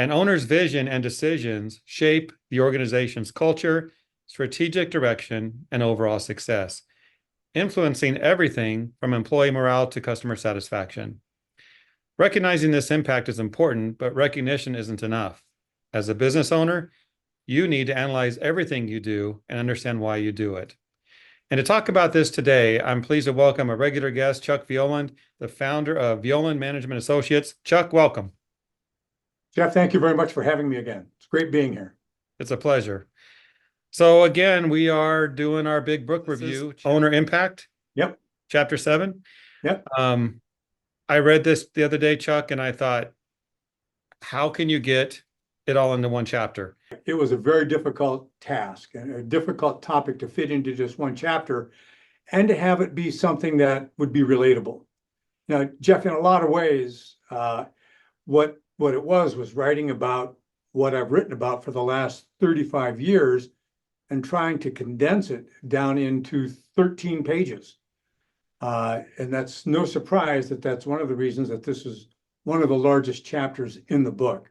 An owner's vision and decisions shape the organization's culture, strategic direction, and overall success, influencing everything from employee morale to customer satisfaction. Recognizing this impact is important, but recognition isn't enough. As a business owner, you need to analyze everything you do and understand why you do it. And to talk about this today, I'm pleased to welcome a regular guest, Chuck Violand, the founder of Violand Management Associates. Chuck, welcome. Jeff, thank you very much for having me again. It's great being here. It's a pleasure. So again, we are doing our big book review, Owner Impact. Yep. Chapter 7. Yep. I read this the other day, Chuck, and I thought, how can you get it all into one chapter? It was a very difficult task and a difficult topic to fit into just one chapter and to have it be something that would be relatable. Now, Jeff, in a lot of ways, what it was writing about what I've written about for the last 35 years and trying to condense it down into 13 pages. And that's no surprise that that's one of the reasons that this is one of the largest chapters in the book.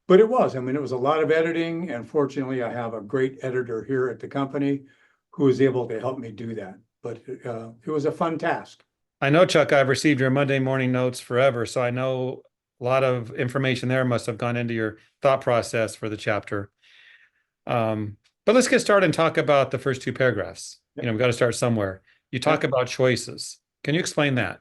But it was, I mean, it was a lot of editing, and fortunately I have a great editor here at the company who was able to help me do that. But it was a fun task. I know, Chuck, I've received your Monday morning notes forever, so I know a lot of information there must have gone into your thought process for the chapter. But let's get started and talk about the first two paragraphs. We've got to start somewhere. You talk about choices. Can you explain that?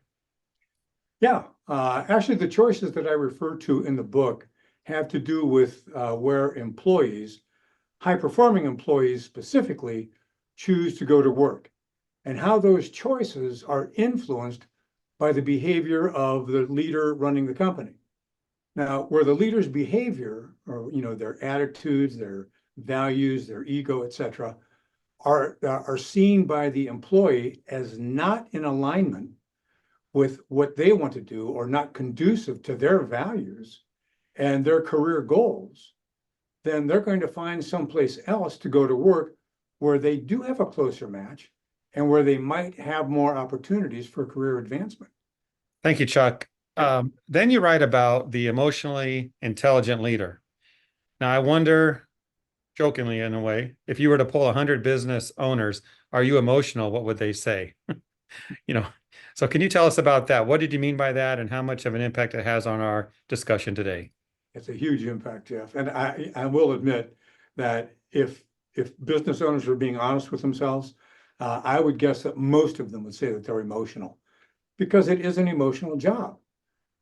Yeah, actually the choices that I refer to in the book have to do with where employees, high-performing employees specifically, choose to go to work and how those choices are influenced by the behavior of the leader running the company. Now, where the leader's behavior, or their attitudes, their values, their ego, etc., are seen by the employee as not in alignment with what they want to do or not conducive to their values and their career goals, then they're going to find someplace else to go to work where they do have a closer match and where they might have more opportunities for career advancement. Thank you, Chuck. Then you write about the emotionally intelligent leader. Now, I wonder, jokingly in a way, if you were to poll 100 business owners, are you emotional? What would they say? So can you tell us about that? What did you mean by that, and how much of an impact it has on our discussion today? It's a huge impact, Jeff. And I will admit that if business owners are being honest with themselves, I would guess that most of them would say that they're emotional because it is an emotional job.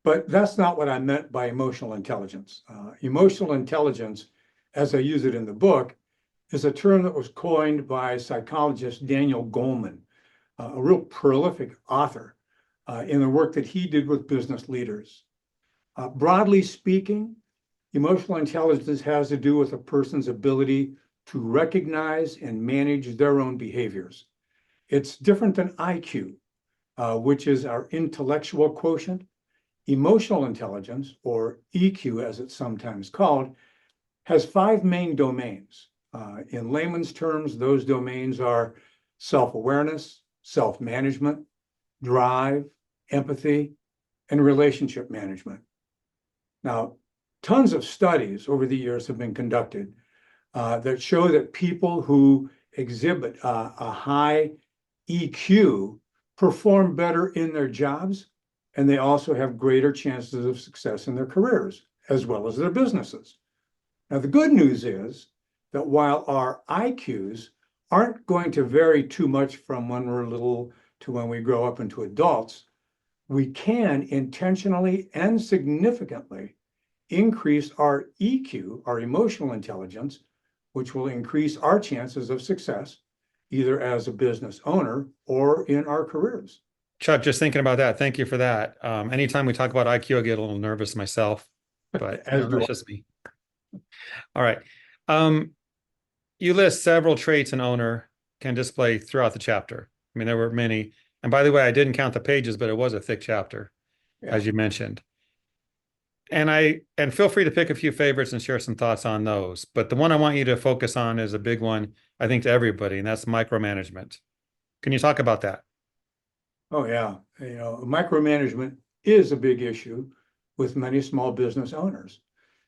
But that's not what I meant by emotional intelligence. Emotional intelligence, as I use it in the book, is a term that was coined by psychologist Daniel Goleman, a real prolific author in the work that he did with business leaders. Broadly speaking, emotional intelligence has to do with a person's ability to recognize and manage their own behaviors. It's different than IQ, which is our intellectual quotient. Emotional intelligence, or EQ as it's sometimes called, has 5 main domains. In layman's terms, those domains are self-awareness, self-management, drive, empathy, and relationship management. Now, tons of studies over the years have been conducted that show that people who exhibit a high EQ perform better in their jobs, and they also have greater chances of success in their careers, as well as their businesses. Now, the good news is that while our IQs aren't going to vary too much from when we're little to when we grow up into adults, we can intentionally and significantly increase our EQ, our emotional intelligence, which will increase our chances of success, either as a business owner or in our careers. Chuck, just thinking about that. Thank you for that. Anytime we talk about IQ, I get a little nervous myself, but that's just me. All right. You list several traits an owner can display throughout the chapter. I mean, there were many. And by the way, I didn't count the pages, but it was a thick chapter, as you mentioned. And feel free to pick a few favorites and share some thoughts on those. But the one I want you to focus on is a big one, I think, to everybody, and that's micromanagement. Can you talk about that? Oh, yeah. Micromanagement is a big issue with many small business owners.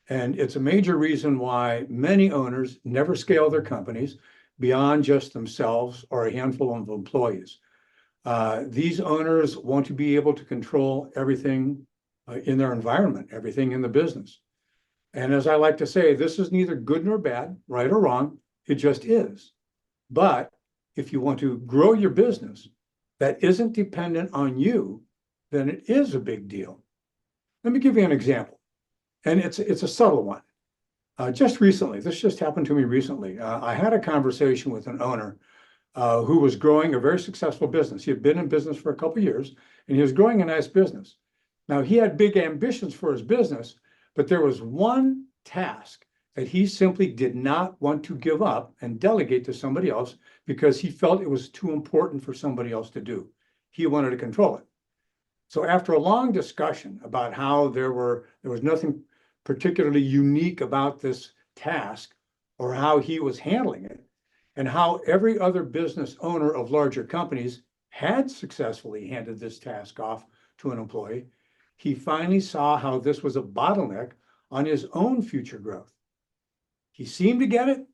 And it's a major reason why many owners never scale their companies beyond just themselves or a handful of employees. These owners want to be able to control everything in their environment, everything in the business. And as I like to say, this is neither good nor bad, right or wrong. It just is. But if you want to grow your business that isn't dependent on you, then it is a big deal. Let me give you an example. And it's a subtle one. Just recently, this just happened to me recently. I had a conversation with an owner who was growing a very successful business. He had been in business for a couple of years, and he was growing a nice business. Now, he had big ambitions for his business, but there was one task that he simply did not want to give up and delegate to somebody else because he felt it was too important for somebody else to do. He wanted to control it. So after a long discussion about how there was nothing particularly unique about this task or how he was handling it, and how every other business owner of larger companies had successfully handed this task off to an employee, he finally saw how this was a bottleneck on his own future growth. He seemed to get it,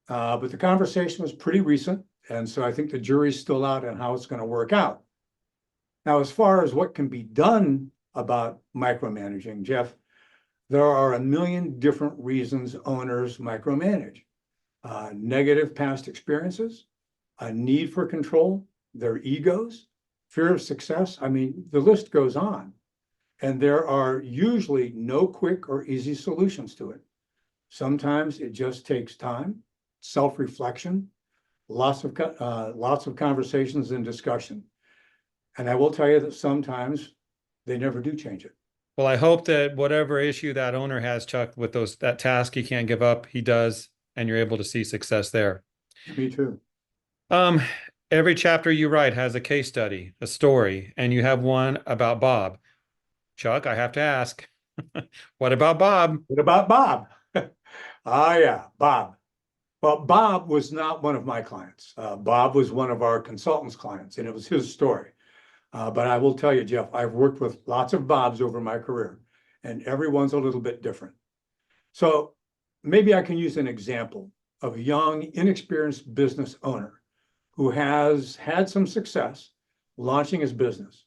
but the conversation was pretty recent, and so I think the jury's still out on how it's going to work out. Now, as far as what can be done about micromanaging, Jeff, there are a million different reasons owners micromanage. Negative past experiences, a need for control, their egos, fear of success. I mean, the list goes on. And there are usually no quick or easy solutions to it. Sometimes it just takes time, self-reflection, lots of conversations and discussion. And I will tell you that sometimes they never do change it. Well, I hope that whatever issue that owner has, Chuck, with that task he can't give up, he does, and you're able to see success there. Me too. Every chapter you write has a case study, a story, and you have one about Bob. Chuck, I have to ask, what about Bob? What about Bob? Yeah, Bob. Well, Bob was not one of my clients. Bob was one of our consultants' clients, and it was his story. But I will tell you, Jeff, I've worked with lots of Bobs over my career, and everyone's a little bit different. So maybe I can use an example of a young, inexperienced business owner who has had some success launching his business.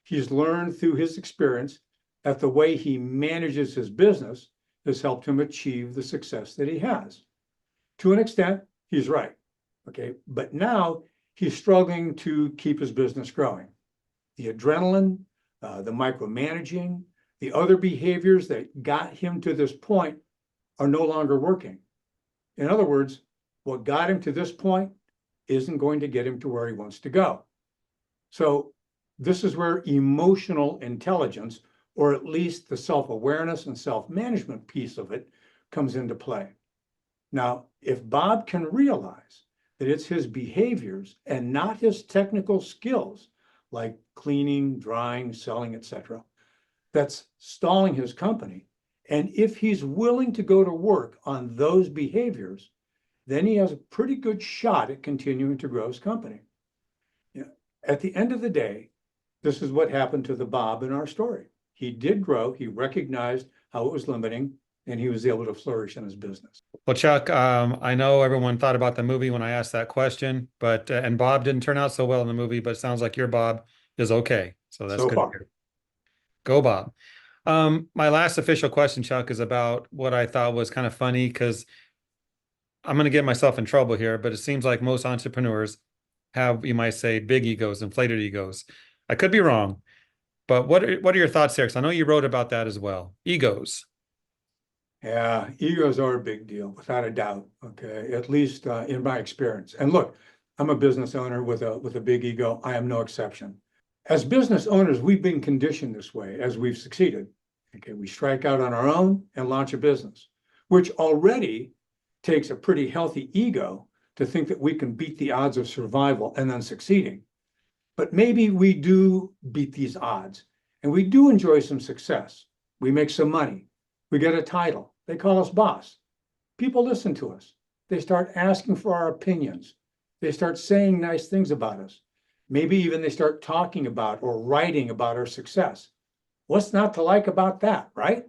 He's learned through his experience that the way he manages his business has helped him achieve the success that he has. To an extent, he's right. Okay, but now he's struggling to keep his business growing. The adrenaline, the micromanaging, the other behaviors that got him to this point are no longer working. In other words, what got him to this point isn't going to get him to where he wants to go. So this is where emotional intelligence, or at least the self-awareness and self-management piece of it, comes into play. Now, if Bob can realize that it's his behaviors and not his technical skills, like cleaning, drying, selling, etc., that's stalling his company, and if he's willing to go to work on those behaviors, then he has a pretty good shot at continuing to grow his company. You know, at the end of the day, this is what happened to the Bob in our story. He did grow, he recognized how it was limiting, and he was able to flourish in his business. Well, Chuck, I know everyone thought about the movie when I asked that question, but and Bob didn't turn out so well in the movie, but it sounds like your Bob is okay. So that's good to hear. Go, Bob. My last official question, Chuck, is about what I thought was kind of funny, because I'm going to get myself in trouble here, but it seems like most entrepreneurs have, you might say, big egos, inflated egos. I could be wrong, but what are your thoughts there? Because I know you wrote about that as well. Egos. Yeah, egos are a big deal, without a doubt. Okay, at least in my experience. And look, I'm a business owner with a big ego. I am no exception. As business owners, we've been conditioned this way as we've succeeded. Okay, we strike out on our own and launch a business, which already takes a pretty healthy ego to think that we can beat the odds of survival and then succeeding. But maybe we do beat these odds, and we do enjoy some success. We make some money. We get a title. They call us boss. People listen to us. They start asking for our opinions. They start saying nice things about us. Maybe even they start talking about or writing about our success. What's not to like about that, right?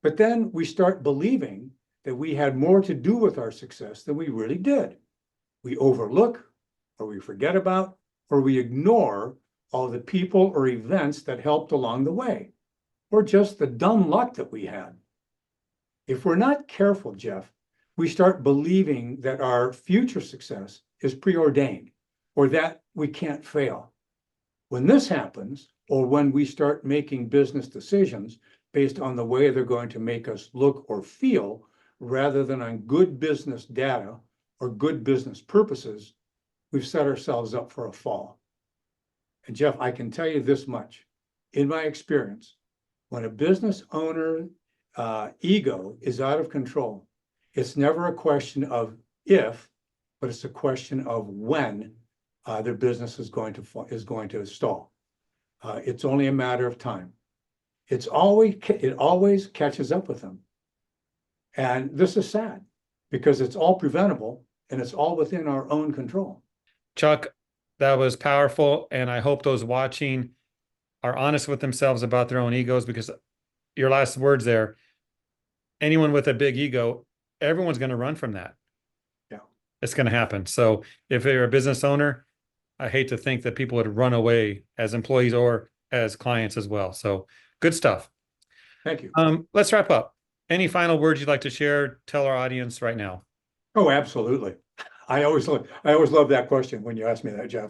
But then we start believing that we had more to do with our success than we really did. We overlook, or we forget about, or we ignore all the people or events that helped along the way, or just the dumb luck that we had. If we're not careful, Jeff, we start believing that our future success is preordained, or that we can't fail. When this happens, or when we start making business decisions based on the way they're going to make us look or feel, rather than on good business data or good business purposes, we've set ourselves up for a fall. And Jeff, I can tell you this much. In my experience, when a business owner ego is out of control, it's never a question of if, but it's a question of when their business is going to stall. It's only a matter of time. It always catches up with them. And this is sad because it's all preventable and it's all within our own control. Chuck, that was powerful. And I hope those watching are honest with themselves about their own egos, because your last words there, anyone with a big ego, everyone's going to run from that. Yeah, it's going to happen. So if you're a business owner, I hate to think that people would run away as employees or as clients as well. So good stuff. Thank you. Let's wrap up. Any final words you'd like to share? Tell our audience right now. Oh, absolutely. I always love that question when you ask me that, Jeff.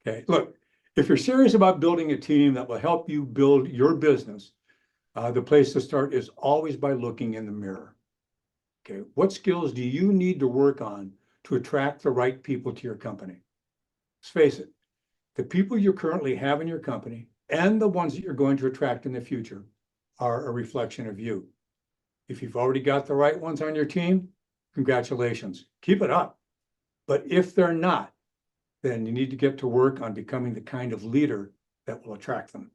Okay, look, if you're serious about building a team that will help you build your business, the place to start is always by looking in the mirror. Okay, what skills do you need to work on to attract the right people to your company? Let's face it, the people you currently have in your company and the ones that you're going to attract in the future are a reflection of you. If you've already got the right ones on your team, congratulations, keep it up. But if they're not, then you need to get to work on becoming the kind of leader that will attract them.